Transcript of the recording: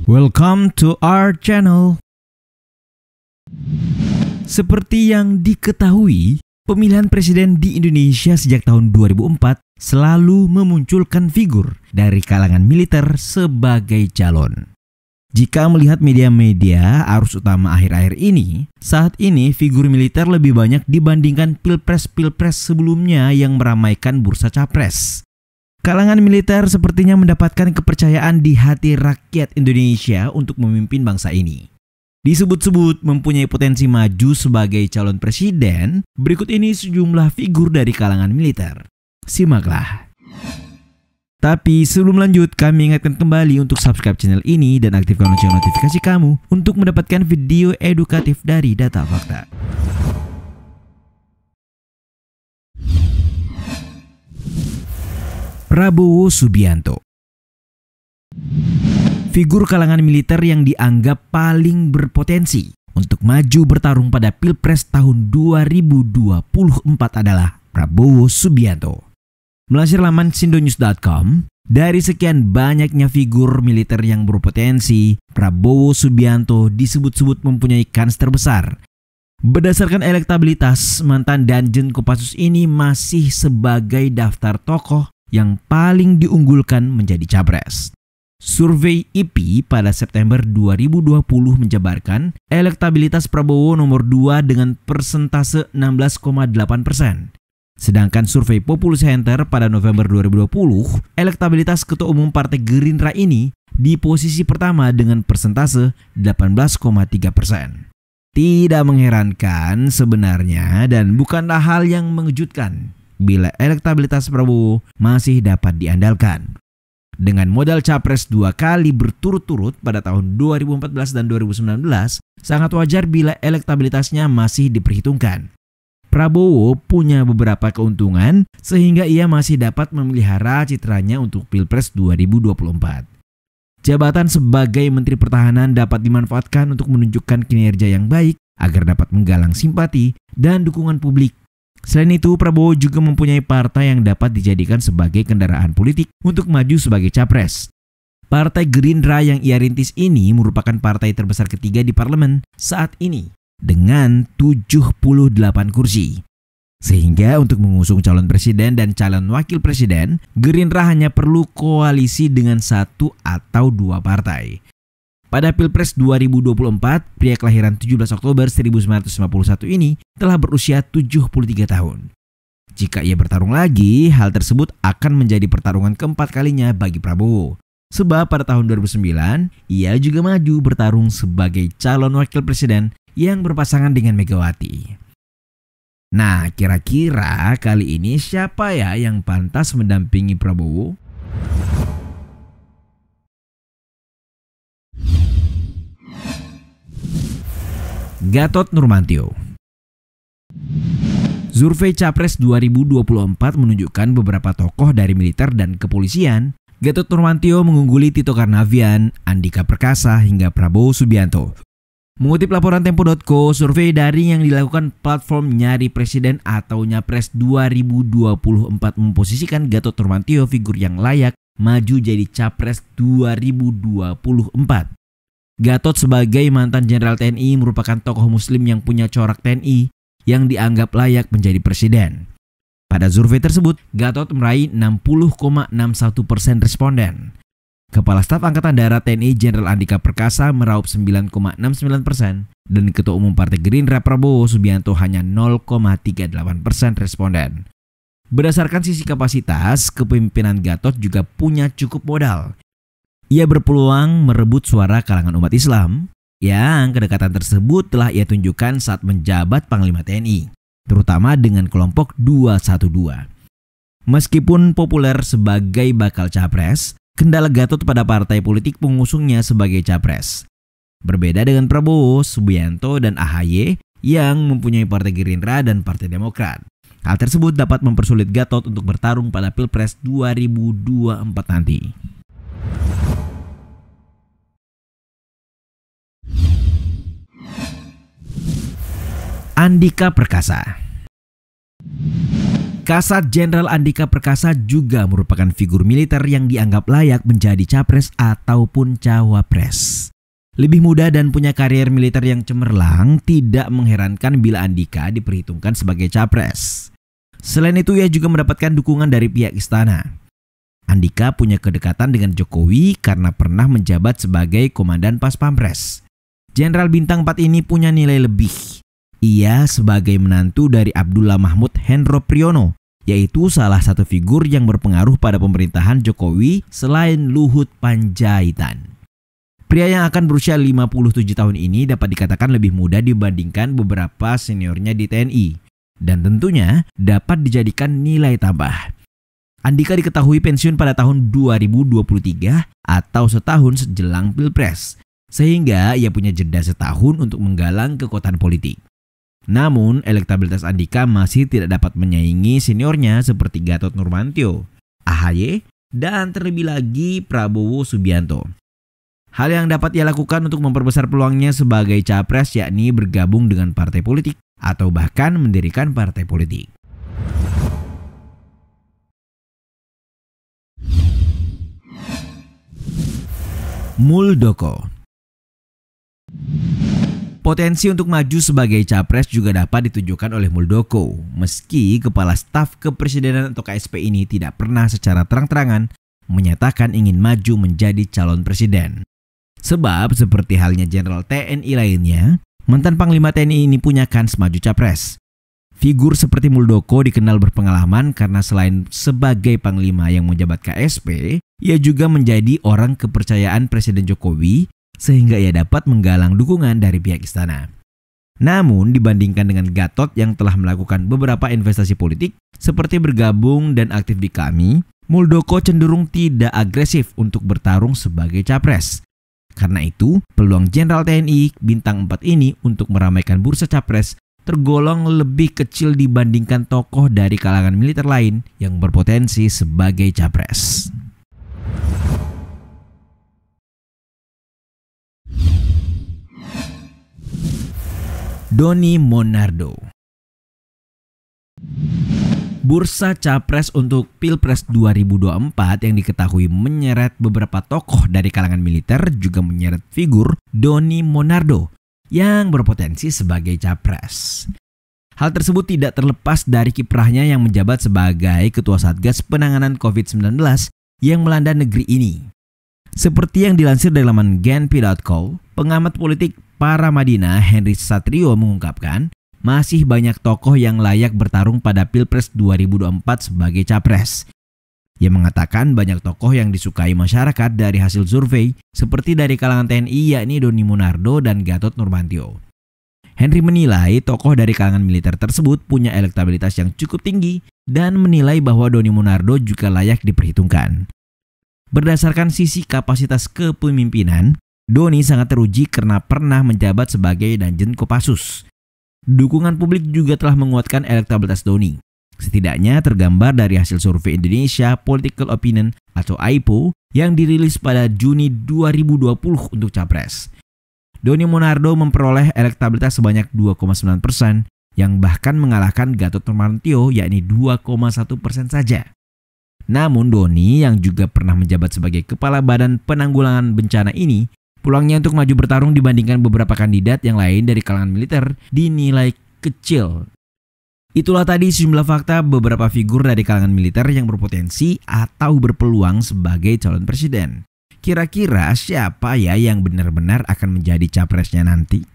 Welcome to our channel. Seperti yang diketahui, pemilihan presiden di Indonesia sejak tahun 2004 selalu memunculkan figur dari kalangan militer sebagai calon. Jika melihat media-media arus utama akhir-akhir ini, saat ini figur militer lebih banyak dibandingkan pilpres-pilpres sebelumnya yang meramaikan bursa capres. Kalangan militer sepertinya mendapatkan kepercayaan di hati rakyat Indonesia untuk memimpin bangsa ini. Disebut-sebut mempunyai potensi maju sebagai calon presiden, berikut ini sejumlah figur dari kalangan militer. Simaklah. Tapi sebelum lanjut, kami ingatkan kembali untuk subscribe channel ini dan aktifkan lonceng notifikasi kamu untuk mendapatkan video edukatif dari Data Fakta. Prabowo Subianto. Figur kalangan militer yang dianggap paling berpotensi untuk maju bertarung pada Pilpres tahun 2024 adalah Prabowo Subianto. Melansir laman sindonews.com, dari sekian banyaknya figur militer yang berpotensi, Prabowo Subianto disebut-sebut mempunyai kans terbesar. Berdasarkan elektabilitas, mantan Danjen Kopassus ini masih sebagai daftar tokoh yang paling diunggulkan menjadi capres. Survei IP pada September 2020 menjabarkan elektabilitas Prabowo nomor 2 dengan persentase 16,8%. Sedangkan survei Populus Center pada November 2020, elektabilitas Ketua Umum Partai Gerindra ini di posisi pertama dengan persentase 18,3%. Tidak mengherankan sebenarnya dan bukanlah hal yang mengejutkan bila elektabilitas Prabowo masih dapat diandalkan. Dengan modal capres 2 kali berturut-turut pada tahun 2014 dan 2019, sangat wajar bila elektabilitasnya masih diperhitungkan. Prabowo punya beberapa keuntungan sehingga ia masih dapat memelihara citranya untuk Pilpres 2024. Jabatan sebagai Menteri Pertahanan dapat dimanfaatkan untuk menunjukkan kinerja yang baik agar dapat menggalang simpati dan dukungan publik. Selain itu, Prabowo juga mempunyai partai yang dapat dijadikan sebagai kendaraan politik untuk maju sebagai capres. Partai Gerindra yang ia rintis ini merupakan partai terbesar ketiga di parlemen saat ini dengan 78 kursi. Sehingga untuk mengusung calon presiden dan calon wakil presiden, Gerindra hanya perlu koalisi dengan 1 atau 2 partai. Pada Pilpres 2024, pria kelahiran 17 Oktober 1951 ini telah berusia 73 tahun. Jika ia bertarung lagi, hal tersebut akan menjadi pertarungan keempat kalinya bagi Prabowo. Sebab pada tahun 2009, ia juga maju bertarung sebagai calon wakil presiden yang berpasangan dengan Megawati. Nah, kira-kira kali ini siapa ya yang pantas mendampingi Prabowo? Gatot Nurmantio. Survei Capres 2024 menunjukkan beberapa tokoh dari militer dan kepolisian. Gatot Nurmantio mengungguli Tito Karnavian, Andika Perkasa hingga Prabowo Subianto. Mengutip laporan Tempo.co, survei daring yang dilakukan platform Nyari Presiden atau Nyapres 2024 memposisikan Gatot Nurmantio figur yang layak maju jadi Capres 2024. Gatot sebagai mantan Jenderal TNI merupakan tokoh muslim yang punya corak TNI yang dianggap layak menjadi presiden. Pada survei tersebut, Gatot meraih 60,61% responden. Kepala Staf Angkatan Darat TNI Jenderal Andika Perkasa meraup 9,69% dan Ketua Umum Partai Gerindra Prabowo Subianto hanya 0,38% responden. Berdasarkan sisi kapasitas, kepemimpinan Gatot juga punya cukup modal. Ia berpeluang merebut suara kalangan umat Islam yang kedekatan tersebut telah ia tunjukkan saat menjabat Panglima TNI, terutama dengan kelompok 212. Meskipun populer sebagai bakal capres, kendala Gatot pada partai politik pengusungnya sebagai capres. Berbeda dengan Prabowo, Subianto, dan AHY yang mempunyai Partai Gerindra dan Partai Demokrat. Hal tersebut dapat mempersulit Gatot untuk bertarung pada Pilpres 2024 nanti. Andika Perkasa. Kasat Jenderal Andika Perkasa juga merupakan figur militer yang dianggap layak menjadi capres ataupun cawapres. Lebih muda dan punya karier militer yang cemerlang, tidak mengherankan bila Andika diperhitungkan sebagai capres. Selain itu, ia juga mendapatkan dukungan dari pihak istana. Andika punya kedekatan dengan Jokowi karena pernah menjabat sebagai Komandan Pas Pampres. Jenderal Bintang 4 ini punya nilai lebih. Ia sebagai menantu dari Abdullah Mahmud Hendro Priyono, yaitu salah satu figur yang berpengaruh pada pemerintahan Jokowi selain Luhut Panjaitan. Pria yang akan berusia 57 tahun ini dapat dikatakan lebih muda dibandingkan beberapa seniornya di TNI, dan tentunya dapat dijadikan nilai tambah. Andika diketahui pensiun pada tahun 2023 atau setahun sejelang Pilpres, sehingga ia punya jeda setahun untuk menggalang kekuatan politik. Namun, elektabilitas Andika masih tidak dapat menyaingi seniornya seperti Gatot Nurmantio, AHY, dan terlebih lagi Prabowo Subianto. Hal yang dapat ia lakukan untuk memperbesar peluangnya sebagai capres yakni bergabung dengan partai politik atau bahkan mendirikan partai politik. Muldoko. Potensi untuk maju sebagai capres juga dapat ditunjukkan oleh Muldoko, meski Kepala Staf Kepresidenan atau KSP ini tidak pernah secara terang-terangan menyatakan ingin maju menjadi calon presiden. Sebab seperti halnya Jenderal TNI lainnya, mantan Panglima TNI ini punya kans maju capres. Figur seperti Muldoko dikenal berpengalaman karena selain sebagai Panglima yang menjabat KSP, ia juga menjadi orang kepercayaan Presiden Jokowi, sehingga ia dapat menggalang dukungan dari pihak istana. Namun dibandingkan dengan Gatot yang telah melakukan beberapa investasi politik seperti bergabung dan aktif di KAMI, Muldoko cenderung tidak agresif untuk bertarung sebagai capres. Karena itu, peluang Jenderal TNI Bintang 4 ini untuk meramaikan bursa capres tergolong lebih kecil dibandingkan tokoh dari kalangan militer lain yang berpotensi sebagai capres. Doni Monardo. Bursa capres untuk Pilpres 2024 yang diketahui menyeret beberapa tokoh dari kalangan militer juga menyeret figur Doni Monardo yang berpotensi sebagai capres. Hal tersebut tidak terlepas dari kiprahnya yang menjabat sebagai Ketua Satgas Penanganan COVID-19 yang melanda negeri ini. Seperti yang dilansir dari laman genpi.co, pengamat politik Paramadina Henry Satrio mengungkapkan, masih banyak tokoh yang layak bertarung pada Pilpres 2024 sebagai capres. Ia mengatakan banyak tokoh yang disukai masyarakat dari hasil survei seperti dari kalangan TNI yakni Doni Monardo dan Gatot Nurmantio. Henry menilai tokoh dari kalangan militer tersebut punya elektabilitas yang cukup tinggi dan menilai bahwa Doni Monardo juga layak diperhitungkan. Berdasarkan sisi kapasitas kepemimpinan, Doni sangat teruji karena pernah menjabat sebagai Danjen Kopassus. Dukungan publik juga telah menguatkan elektabilitas Doni. Setidaknya tergambar dari hasil survei Indonesia Political Opinion atau AIPO yang dirilis pada Juni 2020 untuk capres. Doni Monardo memperoleh elektabilitas sebanyak 2,9% yang bahkan mengalahkan Gatot Nurmantio yakni 2,1% saja. Namun Doni yang juga pernah menjabat sebagai Kepala Badan Penanggulangan Bencana ini, peluangnya untuk maju bertarung dibandingkan beberapa kandidat yang lain dari kalangan militer dinilai kecil. Itulah tadi sejumlah fakta beberapa figur dari kalangan militer yang berpotensi atau berpeluang sebagai calon presiden. Kira-kira siapa ya yang benar-benar akan menjadi capresnya nanti?